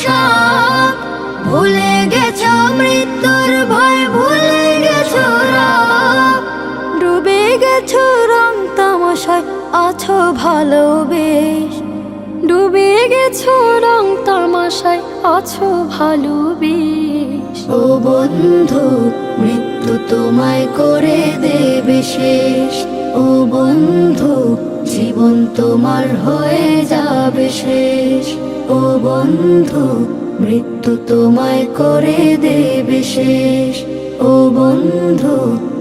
অভিশাপ। ভুলে গেছো মৃত্যুর ভয়, ভুলে গেছো রাগ। ডুবে গেছো রং তামাশায়, আছো ভালো বেশ। ডুবে গেছো রং তামাশায়, আছো ভালো বেশ। ও বন্ধু, মৃত্যু তোমায় করে দেবে শেষ। ও বন্ধু, জীবন তোমার হয়ে যাবে শেষ। ও বন্ধু, মৃত্যু তোমায় করে দেবে শেষ। ও বন্ধু,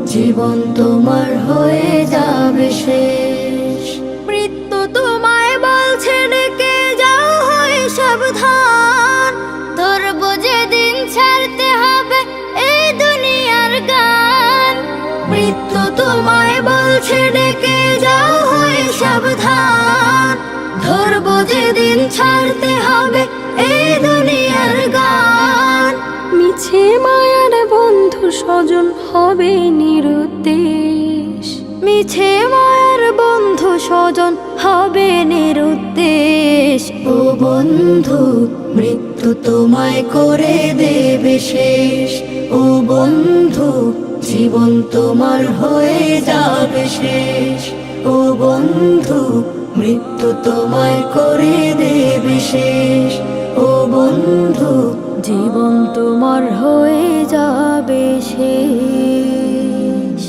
জীবন তোমার হয়ে যাবে শেষ। মৃত্যু তোমায় বলছে ডেকে যাও, হয়ে সাবধান। ধরবো যেদিন ছাড়তে হবে এই দুনিয়ার গান। মৃত্যু তোমায় বলছে ডেকে যাও, হয়ে সাবধান। ধরবো যেদিন ছাড়তে হবে এই দুনিয়ার গান। মিছে মায়ার বন্ধু স্বজন হবে নিরুদ্দেশ। মিছে মায়ার বন্ধু স্বজন হবে নিরুদ্দেশ। ও বন্ধু, মৃত্যু তোমায় করে দেবে শেষ। ও বন্ধু, জীবন তোমার হয়ে যাবে শেষ। ও বন্ধু, মৃত্যু তোমায় করে দেবে শেষ। ও বন্ধু, জীবন তোমার হয়ে যাবে শেষ।